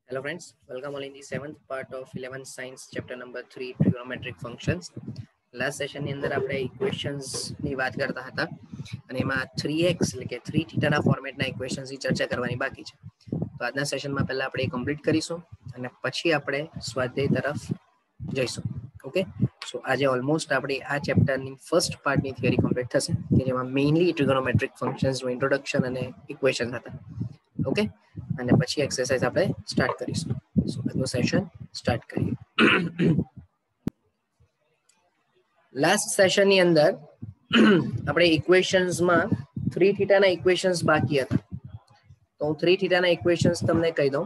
Hello friends, welcome all in the 7th part of 11th science chapter number 3 trigonometric functions. Last session ની અંદર આપણે equations ની વાત કરતા હતા અને એમાં 3x એટલે કે 3 થીટાના ફોર્મેટના ઇક્વેશન્સ ની ચર્ચા કરવાની બાકી છે. તો આજના સેશનમાં પહેલા આપણે કમ્પ્લીટ કરીશું અને પછી આપણે સ્વાધ્યાય તરફ જઈશું. ઓકે, સો આજે ઓલમોસ્ટ આપણી આ ચેપ્ટરની ફર્સ્ટ પાર્ટની થિયરી કમ્પ્લીટ થશે કે જેમાં મેઇનલી ટ્રિગોનોમેટ્રિક ફંક્શન્સનું ઇન્ટ્રોડક્શન અને ઇક્વેશન હતા. ઓકે, અને પછી એક્સરસાઇઝ આપણે સ્ટાર્ટ કરીશું. સો આજનું સેશન સ્ટાર્ટ કરીએ. લાસ્ટ સેશનની અંદર આપણે ઇક્વેશન્સમાં 3 થીટાના ઇક્વેશન્સ બાકી હતા. તો હું 3 થીટાના ઇક્વેશન્સ તમને કહી દઉં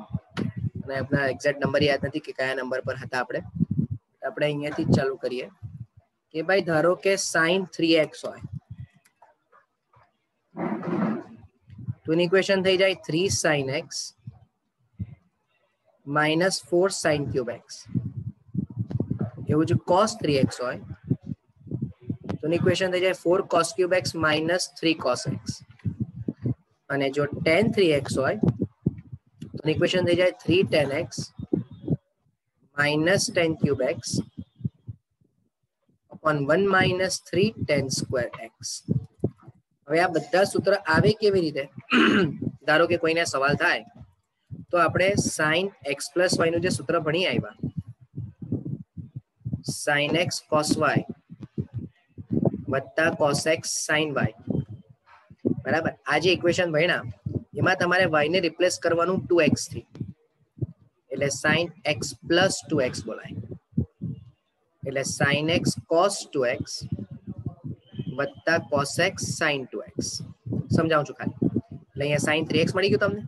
અને આપણા એક્ઝેક્ટ નંબર યાદ નથી કે કયા નંબર પર હતા આપણે અહીંયાથી જ ચાલુ કરીએ કે ભાઈ ધારો કે sin 3x હોય તો એની ઇક્વેશન થઈ જાય 3 sin x minus 4 sin cube x. એવું જો cos 3x હોય તો એની ઇક્વેશન થઈ જાય 4 cos cube x minus 3 cos x. અને જો tan 3x હોય તો એની ઇક્વેશન થઈ જાય 3 tan x minus tan cube x upon 1 minus 3 tan square x. હવે આ બધા સૂત્ર આવે કેવી રીતે? ધારો કે કોઈને સવાલ થાય તો આપણે sin x plus y નું જે સૂત્ર ભણી આવ્યા sin x cos y વત્તા cos x sin y, બરાબર. આ જે ઇક્વેશન ભણ્યા એમાં તમારે y ને રિપ્લેસ કરવાનું 2x થી, એટલે sin x plus 2x બોલાય. એટલે sin x cos 2x વત્તા cos x sin 2x. સમજાવું છું ખાલી. એટલે અહીંયા sin 3x મળી ગયું તમને.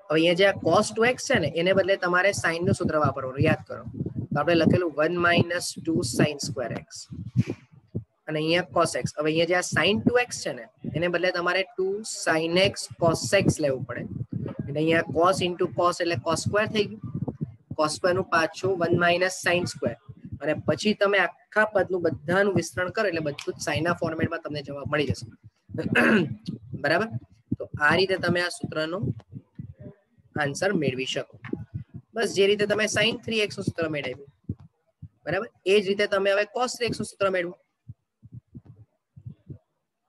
હવે અહીંયા જે આ cos 2x છે ને એને બદલે તમારે sin નું સૂત્ર વાપરવાનું, યાદ કરો. તો આપણે લખેલું 1 minus 2 sin square x અને અહીંયા cos x. હવે અહીંયા જે આ sin 2x છે ને એને બદલે તમારે 2 sin x cos x લેવું પડે. એટલે અહીંયા cos into cos એટલે cos square થઈ ગયું. cos square નું પાછું 1 minus sin square અને પછી તમે આખા પદનું બધાનું વિસ્તરણ કરો એટલે બધું જ sin ના ફોર્મેટમાં તમને જવાબ મળી જશે. બરાબર. તો આ રીતે તમે આ સૂત્રનો આન્સર મેળવી શકો. બસ જે રીતે તમે sin 3x નું સૂત્ર મેળવ્યું, બરાબર, એ જ રીતે તમે હવે cos 3x નું સૂત્ર મેળવો.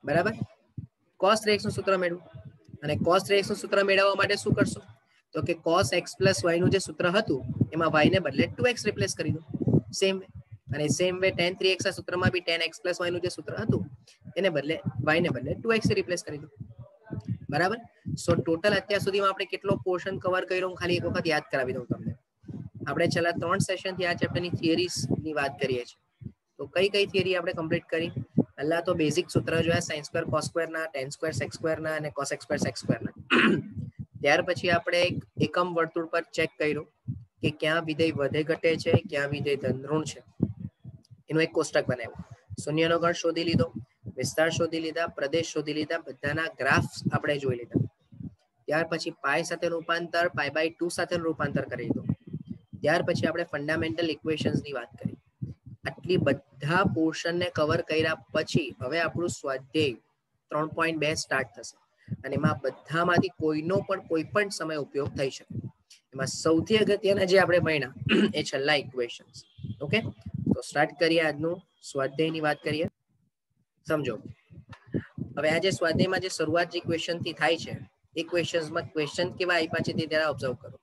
બરાબર, cos 3x નું સૂત્ર મેળવો. અને cos 3x નું સૂત્ર મેળવવા માટે શું કરશો? તો કે cos x plus y નું જે સૂત્ર હતું એમાં y ને બદલે 2x રિપ્લેસ કરી દો. Same way. અને સેમ વે tan 3x ના સૂત્રમાં બી tan x plus y નું જે સૂત્ર હતું એને બદલે y ને બદલે 2x રિપ્લેસ કરી દો. બરાબર. સો ટોટલ અત્યાર સુધીમાં આપણે કેટલો પોર્શન કવર કર્યો હું ખાલી એક વખત યાદ કરાવી દઉં તમને. આપણે છેલ્લા 3 સેશનથી આ ચેપ્ટરની થિયરીની વાત કરીએ છીએ. તો કઈ કઈ થિયરી આપણે કમ્પ્લીટ કરી? પહેલા તો બેઝિક સૂત્ર જોયા sin સ્ક્વેર cos સ્ક્વેર ના, tan સ્ક્વેર sec સ્ક્વેર ના અને cos x square sec square ના. ત્યાર પછી આપણે એકમ વર્તુળ પર ચેક કર્યું કે ક્યાં વિધેય વધે ઘટે છે, ક્યાં વિધેય ધનઋણ છે. એનું એક કોષ્ટક બનાવ્યું. શૂન્યનો ગણ શોધી લીધો, વિસ્તાર શોધી લીધા, પ્રદેશ શોધી લીધા, બધાના ગ્રાફ આપણે જોઈ લીધા. ત્યાર પછી પાઈ સાથે રૂપાંતર, પાઈ બાય 2 સાથે રૂપાંતર કરી દીધું. ત્યાર પછી આપણે ફંડામેન્ટલ ઇક્વેશન્સની વાત કરી. આટલી બધા પોર્શનને કવર કર્યા પછી હવે આપણું સ્વાધ્યાય 3.2 સ્ટાર્ટ થશે અને એમાં બધામાંથી કોઈનો પણ કોઈ પણ સમય ઉપયોગ થઈ શકે. એમાં સૌથી અગત્યના જે આપણે ભણ્યા એ છેલ્લા ઇક્વેશન્સ. ઓકે, તો સ્ટાર્ટ કરીએ આજનું સ્વાધ્યાયની વાત કરીએ. સમજો, હવે આ જે સ્વાધ્યાયમાં જે શરૂઆત જે ક્વેશ્ચન થી થાય છે એ ક્વેશ્ચન્સમાં ક્વેશ્ચન કેવા આપ્યા છે તે જરા ઓબ્ઝર્વ કરો.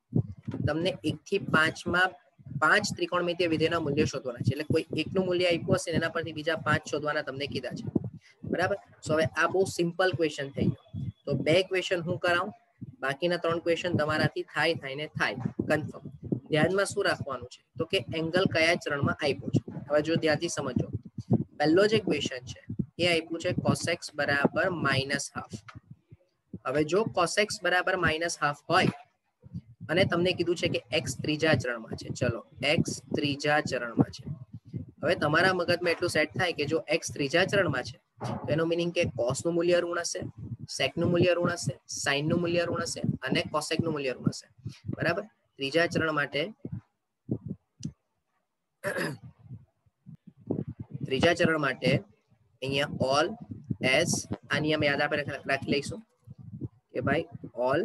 તમને 1 થી 5 માં 5 ત્રિકોણમિતિય વિધેયના મૂલ્ય શોધવાના છે. એટલે કોઈ એકનું મૂલ્ય આપ્યું હશે એના પરથી બીજા 5 શોધવાના તમને કીધા છે. બરાબર. સો હવે આ બહુ સિમ્પલ ક્વેશ્ચન થઈ ગયો. તો 2 ક્વેશ્ચન હું કરાવું, બાકીના 3 ક્વેશ્ચન તમારાથી થાય કન્ફર્મ. ધ્યાનમાં શું રાખવાનું છે તો કે એંગલ કયા ચરણમાં આપ્યો છે. હવે જો ધ્યાનથી સમજો, પહેલો જે ક્વેશ્ચન છે એ આપ્યું છે cos x બરાબર -½ હવે જો cos x બરાબર -½ હોય અને તમને કીધું છે કે x ત્રીજા ચરણમાં છે. ચલો, x ત્રીજા ચરણમાં છે. હવે તમારા મગજમાં એટલું સેટ થાય કે જો x ત્રીજા ચરણમાં છે તો એનો મીનિંગ કે cos નું મૂલ્ય ઋણ હશે, sec નું મૂલ્ય ઋણ હશે, sin નું મૂલ્ય ઋણ હશે અને cosec નું મૂલ્ય ઋણ હશે. બરાબર. ત્રીજા ચરણ માટે અહીંયા ઓલ એસ આ નિયમ યાદ આપણે રાખી લઈશું કે ભાઈ ઓલ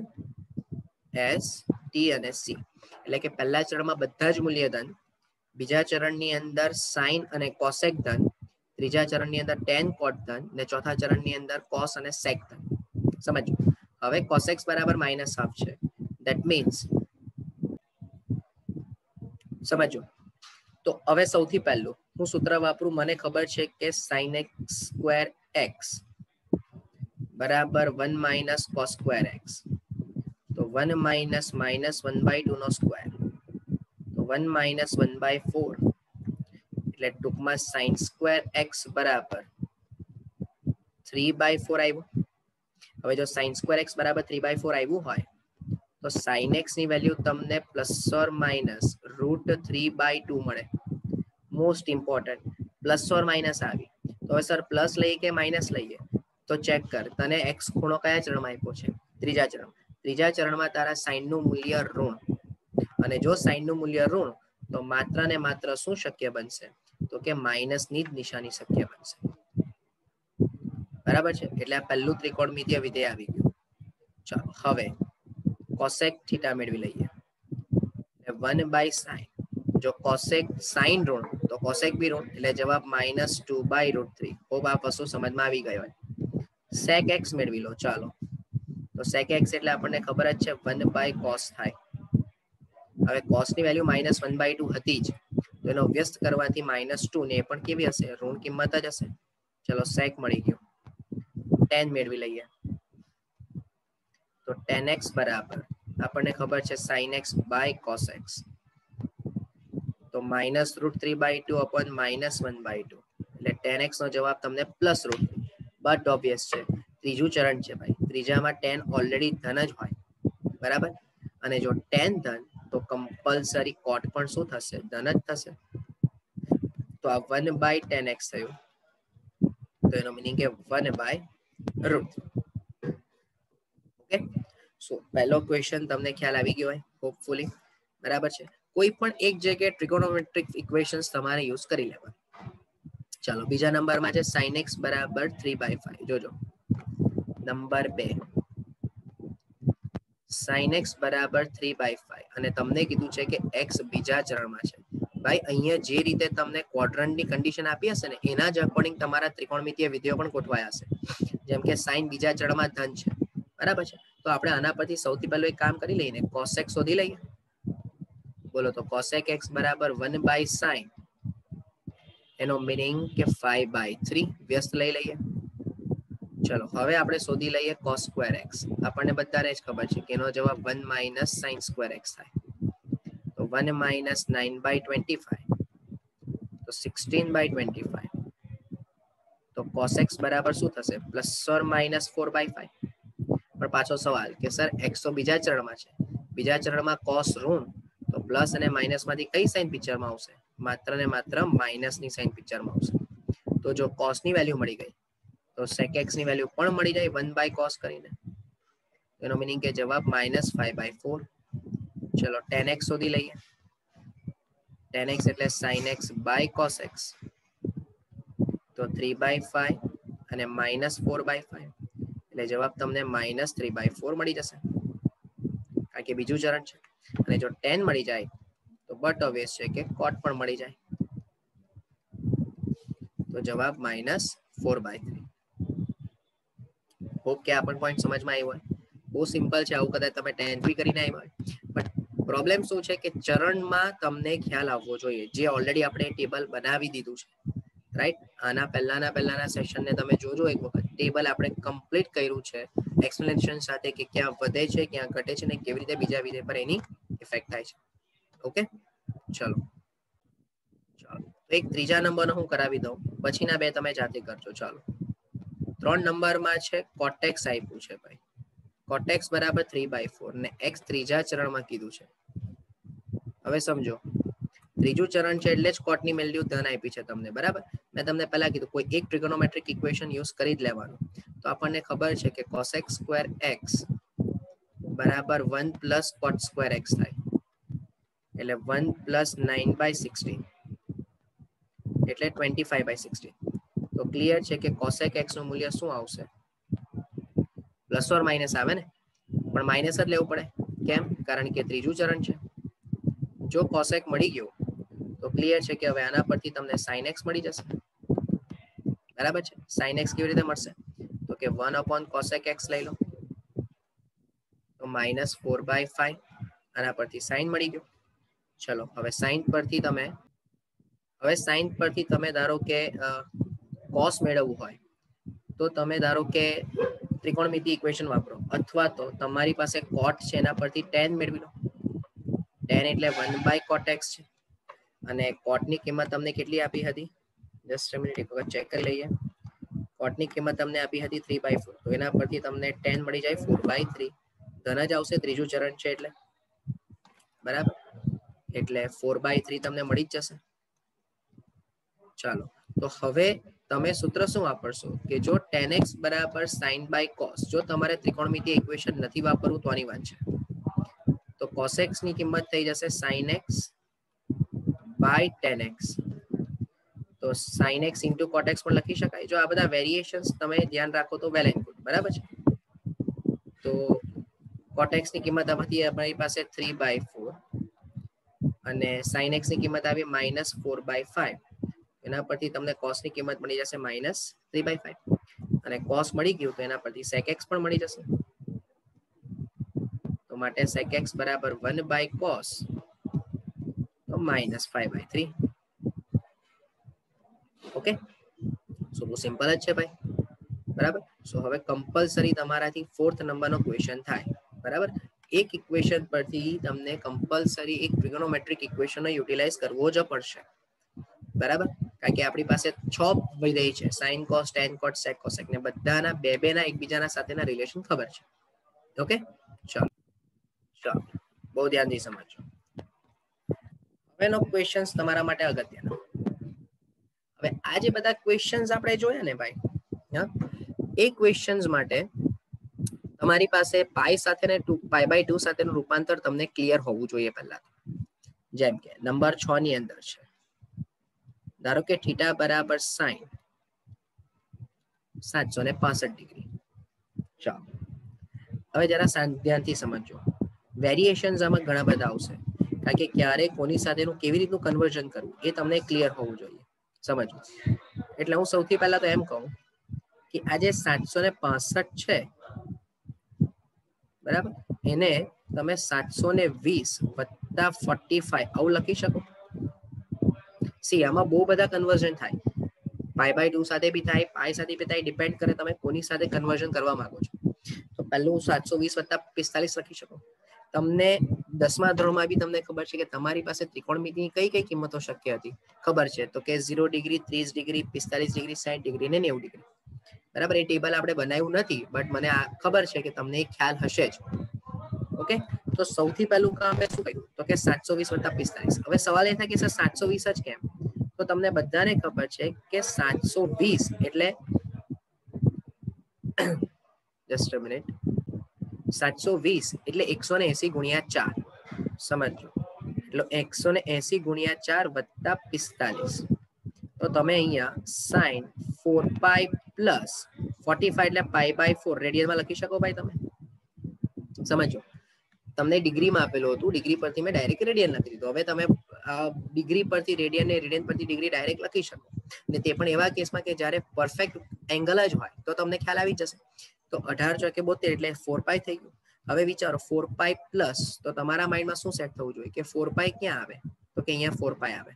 એસ ટી અને સી, એટલે કે પહેલા ચરણમાં બધા જ મૂલ્ય ધન, બીજા ચરણની અંદર સાઇન અને કોસેક ધન, ત્રીજા ચરણની અંદર ટેન કોટ ધન, અને ચોથા ચરણની અંદર કોસ અને સેક ધન. સમજો હવે કોસેક્સ બરાબર માઇનસ હાફ છે, ધેટ મીન્સ સમજો. તો હવે સૌથી પહેલું હું સૂત્ર વાપરું, મને ખબર છે કે sin x સ્ક્વેર x બરાબર 1 માઇનસ કોસ સ્ક્વેર એક્સ, તો 1 માઇનસ માઇનસ 1/2 નો સ્ક્વેર, તો 1 માઇનસ 1/4, એટલે ટૂંકમાં sin સ્ક્વેર એક્સ બરાબર 3/4 આવ્યું. હવે જો sin સ્ક્વેર એક્સ બરાબર 3/4 આવ્યું હોય તો sin x ની વેલ્યુ તમને પ્લસ ઓર માઇનસ √3/2 મળે. Most important, plus or minus આવી તો હવે સર પ્લસ લઈએ કે માઇનસ લઈએ, તો ચેક કર તને x ખૂણો કયા ચરણમાં આપ્યો છે? ત્રીજા ચરણ. ત્રીજા ચરણમાં તારા સાઇન નું મૂલ્ય ઋણ, અને જો સાઇન નું મૂલ્ય ઋણ તો માત્ર ને માત્ર શું શક્ય બનશે? તો કે માઇનસ ની જ નિશાની શક્ય બનશે. બરાબર છે, એટલે આ પહેલું ત્રિકોણમિતિય વિધેય આવી ગયું. ચાલો હવે કોસેક થીટા મેળવી લઈએ. 1/sin, જો કોસેક સાઇન ઋણ તો કોસેક બી ઋણ, એટલે જવાબ -2/√3. હોપ આ વસ્તુ સમજમાં આવી ગયો હોય. સેક એક્સ મેળવી લો. ચાલો તો સેક એક્સ એટલે આપણને ખબર જ છે 1/cos થાય. હવે cos ની વેલ્યુ -1/2 હતી જ, તો એનો વ્યસ્ત કરવાથી -2, ને એ પણ કેવી હશે? ઋણ કિંમત જ હશે. ચલો સેક મળી ગયો. tan મેળવી લઈએ. તો tan x બરાબર આપણને ખબર છે sin x by cos x, તો -√3/2 upon -1/2, એટલે tan x નો જવાબ તમને +√3. બટ ઓબ્વિયસ છે, ત્રીજું ચરણ છે ભાઈ, ત્રીજામાં tan ઓલરેડી ધન જ હોય. બરાબર, અને જો tan ધન તો કમ્પલસરી કોટ પણ શું થશે? ધન જ થશે. તો આ 1/tan x થયું, તો એનો મીનિંગ કે 1/√3. ઓકે, સો પહેલો ક્વેશ્ચન તમને ખ્યાલ આવી ગયો હોય હોપફુલી. બરાબર છે, કોઈ પણ એક જગ્યાએ ટ્રિગોનોમેટ્રિક ઇક્વેશન્સ તમારે યુઝ કરી લેવા. ચાલો બીજા નંબરમાં છે sin x બરાબર 3/5. જોજો નંબર 2, sin x બરાબર 3/5, અને તમને કીધું છે કે x બીજા ચરણમાં છે. ભાઈ અહીંયા જે રીતે તમને ક્વોડ્રન્ટની કન્ડિશન આપી હશે ને એના જ અકોર્ડિંગ તમારા ત્રિકોણમિતિય વિધેયો પણ ગોઠવાયા હશે. જેમ કે sin બીજા ચરણમાં ધન છે. બરાબર છે, તો આપણે આના પરથી સૌથી પહેલું એક કામ કરી લઈએ ને, cosec શોધી લઈએ. બોલો તો cosec x બરાબર 1/sin, એનો મીનિંગ કે 5/3 વ્યસ્ત લઈ લઈએ. ચલો હવે આપણે શોધી લઈએ cos સ્ક્વેર x. આપણને બધાને જ ખબર છે કે એનો જવાબ 1 - sin સ્ક્વેર x થાય. તો 1 - 9/25, તો 16/25. તો cos x બરાબર શું થશે? +or -4/5. પણ પાછો સવાલ કે સર x તો બીજા ચરણમાં છે, બીજા ચરણમાં cos ઋણ, તો પ્લસ અને માઇનસ માંથી કઈ સાઇન પિક્ચરમાં આવશે? માત્ર ને માત્ર માઇનસ ની સાઇન પિક્ચરમાં આવશે. તો જો cos ની વેલ્યુ મળી ગઈ તો sec x ની વેલ્યુ પણ મળી જાય 1/cos કરીને. એનો મીનિંગ કે જવાબ -5/4. ચલો tan x શોધી લઈએ. tan x એટલે sin x by cos x, તો 3/5 અને -4/5, એટલે જવાબ તમને -3/4 મળી જશે, કારણ કે બીજું ચરણ છે. અને જો tan મળી જાય તો બટ ઓબ્વિયસ છે કે cot પણ મળી જાય, તો જવાબ -4/3. હોપ કે આ પણ પોઈન્ટ સમજમાં આવ્યો હોય. બહુ સિમ્પલ છે, આવું કદાચ તમે 10 બી કરીને આવ્યા હોય. બટ પ્રોબ્લેમ શું છે કે ચરણમાં તમને ખ્યાલ આવવો જોઈએ, જે ઓલરેડી આપણે ટેબલ બનાવી દીધું છે. રાઈટ, આના પહેલાના સેશનને તમે જોજો એક વખત. ટેબલ આપણે કમ્પ્લીટ કર્યું છે એક્સપ્લેનેશન સાથે, કે ક્યાં વધે છે, ક્યાં ઘટે છે, ને કેવી રીતે બીજા વિષય પર એની ઇફેક્ટ થાય છે. ઓકે, ચલો એક ત્રીજા નંબરનો હું કરાવી દઉં, પછીના બે તમે જાતે કરજો. ચાલો 3 નંબરમાં છે કોટેક્સ આપ્યું છે ભાઈ. કોટેક્સ બરાબર 3/4 ને x ત્રીજા ચરણમાં કીધું છે. હવે સમજો, ત્રીજું ચરણ છે એટલે જ કોટની વેલ્યુ ધન આપી છે તમને. બરાબર, મેં તમને પહેલા કીધું કોઈ એક ટ્રિગોનોમેટ્રિક ઇક્વેશન યુઝ કરી જ લેવાનું. તો આપણને ખબર છે કે cosec સ્ક્વેર x બરાબર 1 + cot સ્ક્વેર x થાય, એટલે 1 + 9/16, એટલે 25/16. તો ક્લિયર છે કે cosec x નું મૂલ્ય શું આવશે? પ્લસ ઓર માઇનસ આવે ને, પણ માઇનસ જ લેવું પડે. કેમ? કારણ કે ત્રીજું ચરણ છે. જો કોસેક મળી ગયો તો ક્લિયર છે કે હવે આના પરથી તમને sin x મળી જશે. બરાબર છે. sin x કેવી રીતે મળશે? તો કે 1 / cosec x લઈ લો તો -4/5 આના પરથી sin મળી ગયો. ચલો હવે sin પરથી તમે ધારો કે cos મેળવવું હોય તો તમે ધારો કે ત્રિકોણમિતિ ઇક્વેશન વાપરો, અથવા તો તમારી પાસે cot છે એના પરથી tan મેળવી લો. tan એટલે 1/cot x છે અને cot ની કિંમત તમને કેટલી આપી હતી? જસ્ટ અ મિનિટ, એક વખત ચેક કરી લઈએ. cot ની કિંમત તમને આપી હતી 3/4, તો એના પરથી તમને tan મળી જાય 4/3. ધન જ આવશે, ત્રીજું ચરણ છે એટલે. બરાબર, એટલે 4/3 તમને મળી જ જશે. ચાલો તો હવે તમે સૂત્ર શું વાપરશો કે જો tan x બરાબર sin/cos, જો તમારે ત્રિકોણમિતિય ઇક્વેશન નથી વાપરવું તો આની વાત છે, તો cos x ની કિંમત થઈ જશે sin x / tan x. તો sin x into cot x પણ લખી શકાય. જો આ બધા વેરિએશન્સ તમે ધ્યાન રાખો તો વેલ એન્ડ ગુડ. બરાબર છે. તો cot x ની કિંમત આમાંથી આપણી પાસે 3/4 અને sin x ની કિંમત આવી -4/5. એના પરથી તમને cos ની કિંમત મળી જશે -3/5 અને cos મળી ગયું તો એના પરથી sec x પણ મળી જશે. તો માટે sec x બરાબર 1/cos તો -5/3. ઓકે, સો બહુ સિમ્પલ જ છે ભાઈ. બરાબર. સો હવે કમ્પલસરી તમારાથી 4th નંબરનો ક્વેશ્ચન થાય. બરાબર, એક ઇક્વેશન પરથી તમને કમ્પલસરી એક ટ્રિગોનોમેટ્રિક ઇક્વેશનનો યુટિલાઇઝ કરવો જ પડશે. બરાબર, કારણ કે આપણી પાસે 6 વિધેય છે, sin cos tan cos sec cosec, ને બધાના બે ના એકબીજાના સાથેના રિલેશન ખબર છે. ઓકે, ચાલો બહુ ધ્યાનથી સમજજો. હવેનો ક્વેશ્ચન તમારા માટે અગત્યનો. હવે આ જે બધા ક્વેશ્ચન્સ આપણે જોયા ને ભાઈ, એ ક્વેશ્ચન્સ માટે તમારી પાસે પાઈ સાથે ને π/2 સાથેનું રૂપાંતર તમને ક્લિયર હોવું જોઈએ પહેલા. જેમ કે નંબર 6 ની અંદર છે, ધારો કે થીટા બરાબર sin 765 ડિગ્રી. ચાલો હવે જરા ધ્યાનથી સમજો. વેરિએશન્સ આમાં ઘણા બધા આવશે, કારણ કે ક્યારે કોની સાથેનું કેવી રીતનું કન્વર્ઝન કરવું એ તમને ક્લિયર હોવું જોઈએ. સમજો એટલે હું સૌથી પહેલા તો એમ કહું કે આ જે 765 છે, બરાબર, એને તમે 720 + 45 આવું લખી શકો. સી આમાં બહુ બધા કન્વર્ઝન થાય, π/2 સાથે બી થાય, પાઈ સાથે બી થાય, ડિપેન્ડ કરે તમે કોની સાથે કન્વર્ઝન કરવા માંગો છો. તો પહેલું 720 + 45 લખી શકો. તમને 10મા ધોરણમાં બી તમને ખબર છે કે તમારી પાસે ત્રિકોણમિતિની કઈ કઈ કિંમતો શક્ય હતી ખબર છે, તો કે 0 ડિગ્રી, 30 ડિગ્રી, 45 ડિગ્રી, 60 ડિગ્રી ને 90 ડિગ્રી. બરાબર, એ ટેબલ આપણે બનાવ્યું નથી, બટ મને ખબર છે કે તમને ખ્યાલ હશે જ. ઓકે, તો સૌથી પહેલું કામ મેં શું કર્યું તો કે 720 + 45. હવે સવાલ એ થાય કે સર 720 જ કેમ? તો તમને બધાને ખબર છે કે 720 એટલે જસ્ટ અ મિનિટ, 720 એટલે 180 × 4. સમજો, એટલે 180 × 4 + 45. તો તમે અહીંયા sin 4π + 45 એટલે π/4 રેડિયનમાં લખી શકો ભાઈ તમે. સમજો, તમને ડિગ્રીમાં આપેલું હતું, ડિગ્રી પરથી મેં ડાયરેક્ટ રેડિયન લખી દીધું. હવે તમે ડિગ્રી પરથી રેડિયન ને રેડિયન પરથી ડિગ્રી ડાયરેક્ટ લખી શકો, ને તે પણ એવા કેસમાં કે જ્યારે પરફેક્ટ એંગલ જ હોય તો તમને ખ્યાલ આવી જશે. તો 18 × 72 એટલે 4π થઈ ગયું. હવે વિચારો 4π પ્લસ, તો તમારા માઇન્ડમાં શું સેટ થવું જોઈએ કે 4π ક્યાં આવે, તો કે અહીંયા 4π આવે.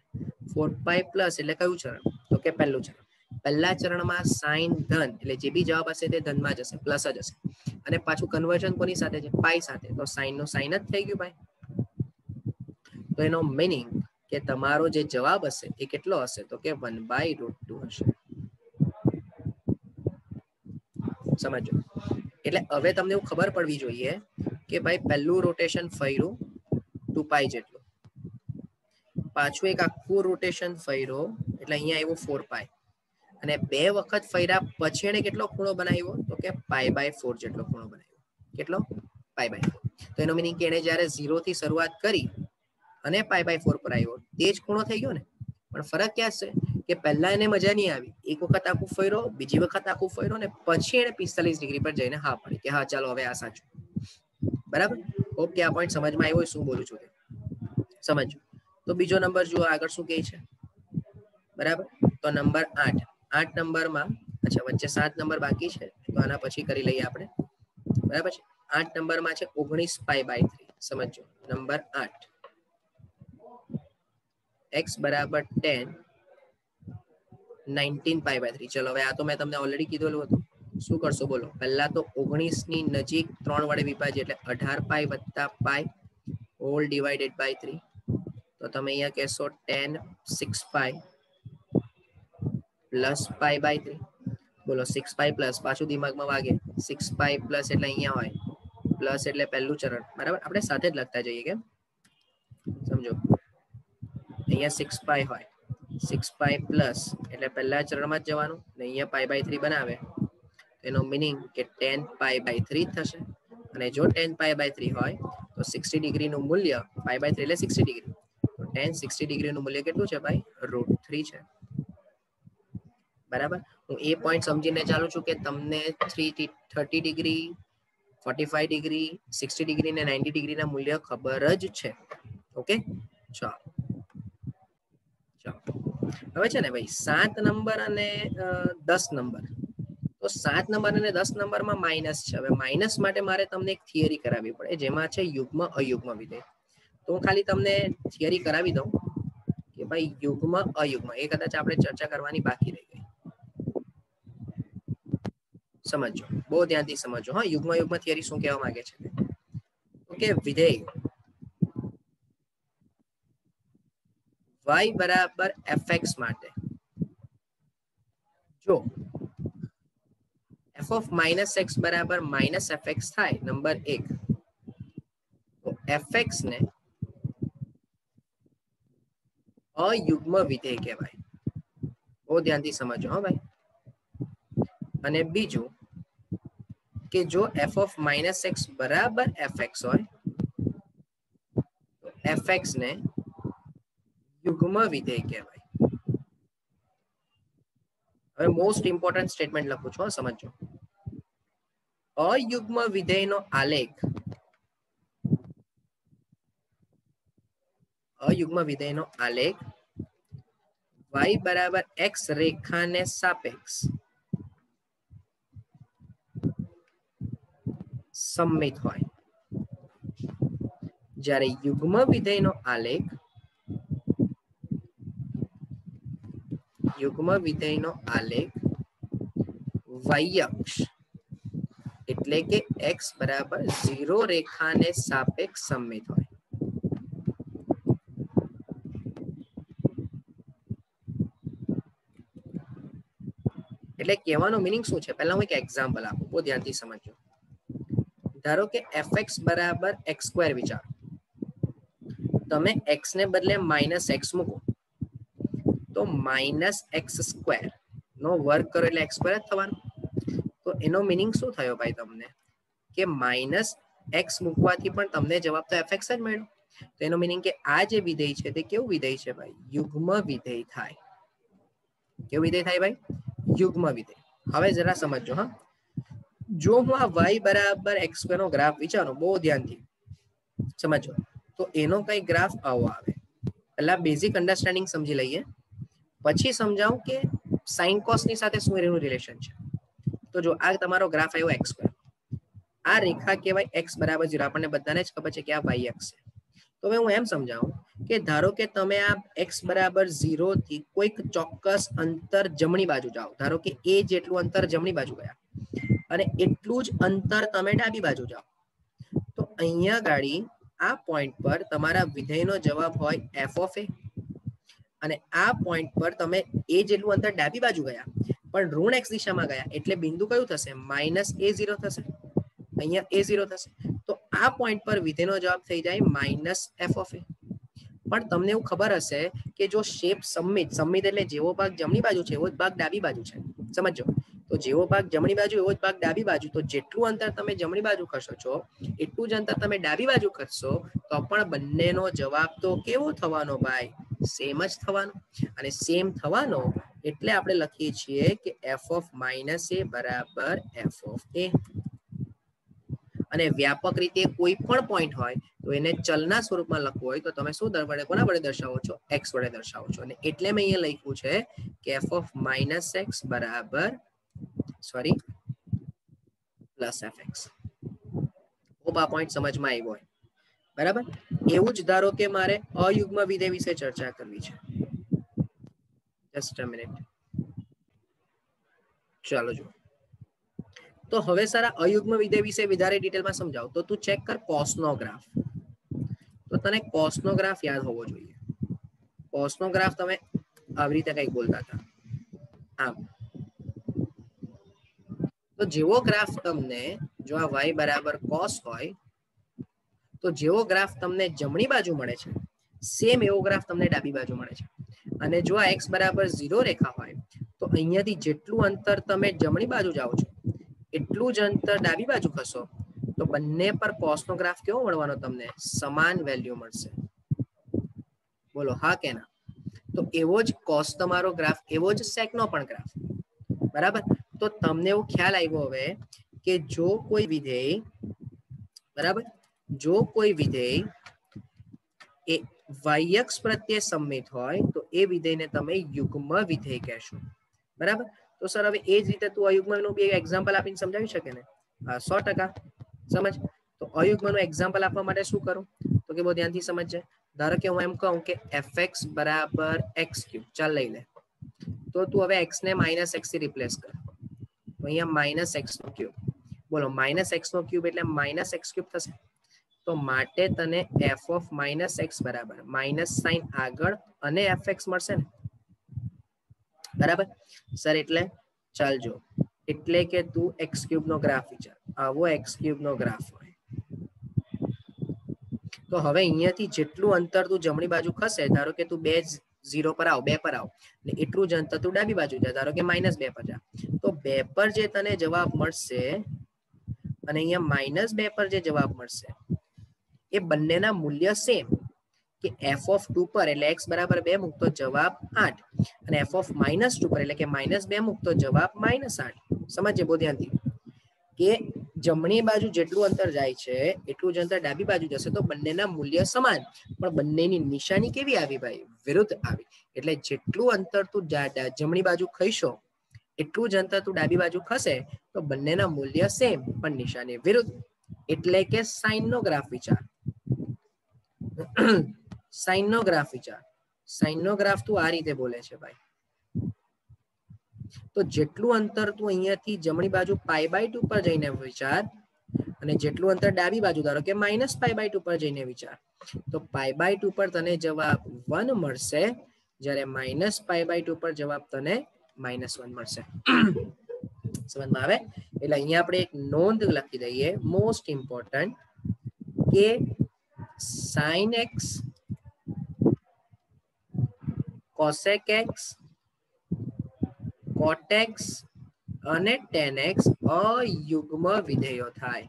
4π પ્લસ એટલે કયું ચરણ, તો કે પહેલું ચરણ. પહેલા ચરણમાં સાઇન ધન, એટલે જે બી જવાબ હશે તે ધનમાં જશે, પ્લસ જ હશે. અને પાછું કન્વર્ઝન કોની સાથે છે, પાઈ સાથે, તો સાઇન નું સાઇન જ થઈ ગયું ભાઈ. તો એનો મીનિંગ કે તમારો જે જવાબ હશે એ કેટલો હશે, તો કે 1/√2 હશે. સમજો, એટલે હવે તમને એવું ખબર પડવી જોઈએ કે ભાઈ પહેલું રોટેશન ફર્યું 2π જેટલું, પાછું એક આખું રોટેશન ફર્યો એટલે અહીંયા આવ્યું 4π, અને 2 વખત ફર્યા પછી એને કેટલો ખૂણો બનાવ્યો, તો કે π/4 જેટલો ખૂણો બનાવ્યો. કેટલો? π/4. તો એનો મીનિંગ કે એને જ્યારે 0 થી શરૂઆત કરી અને π/4 પર આવ્યો તે જ ખૂણો થઈ ગયો ને. પણ ફરક ક્યાં છે કે પહેલા એને મજા નહીં આવી, એક વખત આખું ફર્યો, બીજી વખત આખું ફર્યો, ને પછી એને 45 ડિગ્રી પર જઈને હા પાડી કે હા ચાલો હવે આ સાચું. બરાબર, ઓકે, આ પોઈન્ટ સમજમાં આવ્યો શું બોલું છું સમજો. તો બીજો નંબર જુઓ આગળ શું કહે છે, બરાબર. તો નંબર 8 નંબરમાં, અચ્છા વચ્ચે 7 નંબર બાકી છે તો આના પછી કરી લઈએ આપણે, બરાબર છે. 8 નંબરમાં છે 19π/3. સમજો નંબર 8 x બરાબર 10 19π/3. ચલો હવે આ તો મેં તમને ઓલરેડી કીધેલું હતું. શું કરશો બોલો? પહેલા તો 19 ની નજીક 3 વડે વિભાજ્ય એટલે 18π + π હોલ ડિવાઇડેડ બાય 3. તો તમે અહીંયા કહેશો 10 6π પ્લસ π/3. બોલો 6π પ્લસ, પાછું દિમાગમાં વાગે 6π પ્લસ એટલે અહીંયા હોય પ્લસ એટલે પહેલું ચરણ, બરાબર. આપણે સાથે જ લખતા જઈએ કેમ સમજો. અહીંયા 6π હોય, 6π પ્લસ એટલે પહેલા ચરણમાં જ જવાનું ને અહીંયા π/3 બનાવે, એનો મીનિંગ કે 10π/3 થશે. અને જો 10π/3 હોય તો 60 ડિગ્રીનું મૂલ્ય π/3 એટલે 60 ડિગ્રી, તો 10 60 ડિગ્રીનું મૂલ્ય કેટલું છે ભાઈ? √3 છે, બરાબર. હું એ પોઈન્ટ સમજીને ચાલુ છું કે તમને 30 ડિગ્રી 45 ડિગ્રી 60 ડિગ્રી ને 90 ડિગ્રીના મૂલ્ય ખબર જ છે. ઓકે, ચાલો હવે છે ને ભાઈ 7 નંબર અને 10 નંબર. તો 7 નંબર અને 10 નંબરમાં માઇનસ છે. હવે માઇનસ માટે મારે તમને એક થિયરી કરાવવી પડે જેમાં છે યુગ્મ અયુગ્મ વિધેય. તો હું ખાલી તમને થિયરી કરાવી દઉં કે ભાઈ યુગ્મ અયુગ્મ એ કદાચ આપણે ચર્ચા કરવાની બાકી રહી ગઈ. સમજો, બહુ ધ્યાનથી સમજો. હા, યુગ્મ અયુગ્મ થિયરી શું કહેવા માંગે છે? ઓકે, વિધેય y બરાબર fx માટે જો f of -x બરાબર -fx થાય નંબર 1, તો fx ને અયુગ્મ વિધેય કહેવાય. બહુ ધ્યાનથી સમજો હા ભાઈ. અને બીજું કે જો f of -x બરાબર fx હોય તો fx ને યુગ્મ વિધેય કહેવાય. હવે મોસ્ટ ઇમ્પોર્ટન્ટ સ્ટેટમેન્ટ લખું છું, સમજો. અયુગ્મ વિધેયનો આલેખ, અયુગ્મ વિધેયનો આલેખ y બરાબર x રેખાને સાપેક્ષ સમમિત હોય, જ્યારે યુગ્મ વિધેયનો આલેખ y અક્ષ એટલે કે x બરાબર 0 રેખાને સાપેક્ષ સમમિત હોય. એટલે કહેવાનો મીનિંગ શું છે? પહેલા હું એક એક્ઝામ્પલ આપું, બહુ ધ્યાનથી સમજો. ધારો કે fx બરાબર x² વિચારો. તમે x ને બદલે -x મૂકો તો -x² નો વર્ગ કરો એટલે x² જ થવાનું. તો એનો મીનિંગ શું થયો ભાઈ તમને? કે -x મૂકવાથી પણ તમને જવાબ તો fx જ મળ્યો. તો એનો મીનિંગ કે આ જે વિધેય છે તે કેવું વિધેય છે ભાઈ? યુગ્મ વિધેય થાય. કેવું વિધેય થાય ભાઈ? યુગ્મ વિધેય. હવે જરા સમજો હા. જો હું આ y બરાબર x² નો ગ્રાફ વિચારું, બહુ ધ્યાનથી સમજો, તો એનો કઈ ગ્રાફ આવો આવે. પહેલા બેઝિક અન્ડરસ્ટેન્ડિંગ સમજી લઈએ, પછી સમજાવું કે સાઇન કોસ ની સાથે શું એનું રિલેશન છે. તો જો આ તમારો ગ્રાફ આવ્યો x², આ રેખા કહેવાય x બરાબર 0. આપણને બધાને જ ખબર છે કે આ y અક્ષ છે. તો હવે હું એમ સમજાવું કે ધારો કે તમે આ x બરાબર 0 થી કોઈક ચોક્કસ અંતર જમણી બાજુ જાઓ, ધારો કે a જેટલું અંતર જમણી બાજુ ગયા અને એટલું જ અંતર તમે ડાબી બાજુ જાઓ, તો અહીંયા ગાડી આ પોઈન્ટ પર તમારા વિધેયનો જવાબ હોય f of a. અને આ પોઈન્ટ પર તમે a જેટલું અંતર ડાબી બાજુ ગયા પણ ઋણ x દિશામાં ગયા એટલે બિંદુ કયું થશે? -a0 થશે. અહીંયા a0 થશે. તો આ પોઈન્ટ પર વિધેયનો જવાબ થઈ જાય -f of a. પણ તમને એવું ખબર હશે કે જો શેપ સમમિત એટલે જેવો ભાગ જમણી બાજુ છે એવો જ ભાગ ડાબી બાજુ છે. સમજો, તો જેવો ભાગ જમણી બાજુ એવો જ ભાગ ડાબી બાજુ. તો જેટલું અંતર તમે જમણી બાજુ ખસો છો એટલું જ અંતર તમે ડાબી બાજુ ખસશો તો પણ બંનેનો જવાબ તો કેવો થવાનો ભાઈ? સેમ જ થવાનો. અને સેમ થવાનો એટલે આપણે લખીએ છીએ કે f of -a બરાબર f of a. અને વ્યાપક રીતે કોઈ પણ પોઈન્ટ હોય તો એને ચલના સ્વરૂપમાં લખવું હોય તો તમે શું વડે કોના વડે દર્શાવો છો? x વડે દર્શાવો છો. અને એટલે મેં અહીંયા લખ્યું છે કે f of -x બરાબર સોરી પ્લસ fx. ખૂબ આ પોઈન્ટ સમજમાં આવ્યો હોય બરાબર. એવું જ ધારો કે મારે અયુગ્મ વિધેય વિશે ચર્ચા કરવી છે. Just a minute. ચાલો જો તો હવે સારા અયુગ્મ વિધેય વિશે વધારે ડિટેલમાં સમજાવ તો તું ચેક કર કોસનો ગ્રાફ. તો તને કોસનો ગ્રાફ યાદ હોવો જોઈએ. કોસનો ગ્રાફ તમે આવી રીતે કંઈક બોલતા હતા આમ. તો જેવો ગ્રાફ તમને જો આ y બરાબર cos હોય તો જેવો ગ્રાફ તમને જમણી બાજુ મળે છે સેમ એવો ગ્રાફ તમને ડાબી બાજુ મળે છે. અને જો આ x બરાબર 0 રેખા હોય તો અહીંયાથી જેટલું અંતર તમે જમણી બાજુ જાઓ છો એટલું જ અંતર ડાબી બાજુ ખસો તો બંને પર કોસનો ગ્રાફ કેવો મળવાનો? તમને સમાન વેલ્યુ મળશે. બોલો હા કે ના? તો એવો જ કોસ તમારો ગ્રાફ, એવો જ સેકનો પણ ગ્રાફ. બરાબર. તો તમને એવું ખ્યાલ આવ્યો હવે કે જો કોઈ વિધેય બરાબર, જો કોઈ વિધેય એ y અક્ષ પ્રત્યે સમમિત હોય તો એ વિધેયને તમે યુગ્મ વિધેય કહેશો. બરાબર. તો સર હવે એ જ રીતે તું અયુગ્મનું બી એક્ઝામ્પલ આપીને સમજાવી શકે ને? હા 100% સમજ. તો અયુગ્મનું એક્ઝામ્પલ આપવા માટે શું કરું તો કે બહુ ધ્યાનથી સમજજે. ધારો કે હું એમ કહું કે fx બરાબર x3. ચાલ લઈ લે. તો તું હવે x ને -x થી રિપ્લેસ કર. તો અહીંયા -x3. બોલો -x3 એટલે -x3 થશે. તો માટે તને f of -x બરાબર માઇનસ સાઇન આગળ અને fx મળશે ને? બરાબર સર. એટલે ચાલજો એટલે કે તું x3 નો ગ્રાફ વિચાર. આવો x3 નો ગ્રાફ હોય તો હવે અહીંયાથી જેટલું અંતર તું જમણી બાજુ ખસે, ધારો કે તું 0 પર આવ, 2 પર આવ, એટલું જ અંતર તું ડાબી બાજુ જા, ધારો કે -2 પર જા, તો 2 પર જે તને જવાબ મળશે અને અહીંયા -2 પર જે જવાબ મળશે એ બંનેના મૂલ્ય સેમ. કે f of 2 પર એટલે x બરાબર 2 મૂકતો જવાબ 8 અને f of -2 પર એટલે કે -2 મૂકતો જવાબ -8. સમજ્જે બહુ ધ્યાનથી કે જમણી બાજુ જેટલું અંતર જાય છે એટલું જ અંતર ડાબી બાજુ જશે તો બંનેના મૂલ્ય સમાન, પણ બંનેની નિશાની કેવી આવી ભાઈ? વિરુદ્ધ આવી. એટલે જેટલું અંતર તું જમણી બાજુ ખઈશો એટલું જ અંતર તું ડાબી બાજુ ખસે તો બંનેના મૂલ્ય સેમ પણ નિશાની વિરુદ્ધ. એટલે કે સાઈન નો ગ્રાફ વિચાર. સાઈન નો ગ્રાફ વિચાર. સાઈન નો ગ્રાફ તું આ રીતે બોલે છે ભાઈ. તો જેટલું અંતર તું અહીંયાથી જમણી બાજુ π/2 પર જઈને વિચાર અને જેટલું અંતર ડાબી બાજુ ધારો કે -π/2 પર જઈને વિચાર તો π/2 પર તને જવાબ 1 મળશે, જ્યારે -π/2 પર જવાબ તને -1 મળશે. સમજમાં આવે? એટલે અહીંયા આપણે એક નોંધ લખી દઈએ મોસ્ટ ઇમ્પોર્ટન્ટ કે sin x cosec x cot x અને tan x અયુગ્મ વિધેયો થાય.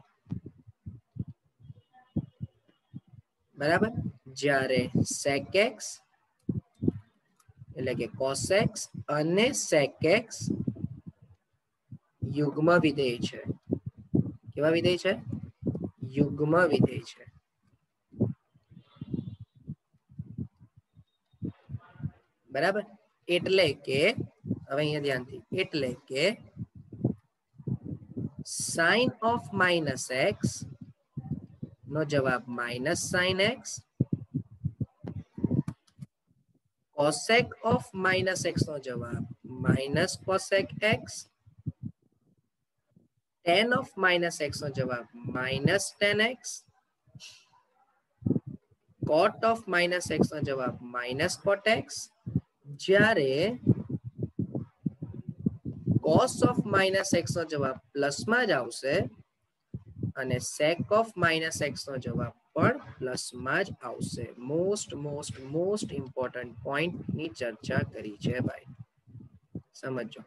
બરાબર. જ્યારે sec x એટલે કે cos x અને sec x યુગ્મ વિધેય છે. કેવા વિધેય છે? યુગ્મ વિધેય છે. બરાબર. એટલે કે હવે અહીંયા ધ્યાનથી, એટલે કે sin of -x નો જવાબ -sin x, cosec of -x નો જવાબ -cosec x, tan of -x નો જવાબ -tan x, cot of -x નો જવાબ -cot x, જ્યારે cos of -x નો જવાબ પ્લસ માં જ આવશે અને sec of -x નો જવાબ પણ પ્લસ માં જ આવશે. મોસ્ટ ઇમ્પોર્ટન્ટ પોઈન્ટ ની ચર્ચા કરી છે ભાઈ. સમજો.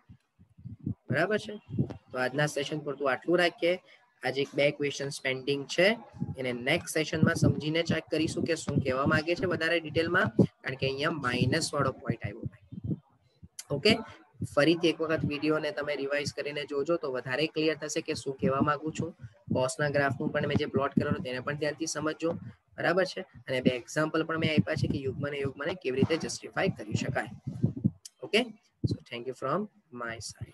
બરાબર છે. તો આજના સેશન પર આટલું રાખીએ. આજે 2 ક્વેશ્ચન પેન્ડિંગ છે એને નેક્સ્ટ સેશનમાં સમજીને ચેક કરીશું કે શું કહેવા માંગે છે વધારે ડિટેલમાં, કારણ કે અહીંયા માઇનસ વાળો પોઈન્ટ આવ્યો. ઓકે. ફરીથી એક વખત વિડીયોને તમે રિવાઇઝ કરીને જોજો તો વધારે ક્લિયર થશે કે શું કહેવા માંગુ છું. કોસના ગ્રાફનું પણ મેં જે પ્લોટ કરેલો તેને પણ ધ્યાનથી સમજજો, બરાબર છે. અને બે એક્ઝામ્પલ પણ મેં આપ્યા છે કે યુગ્મને કેવી રીતે જસ્ટિફાઈ કરી શકાય. Okay, so thank you from my side.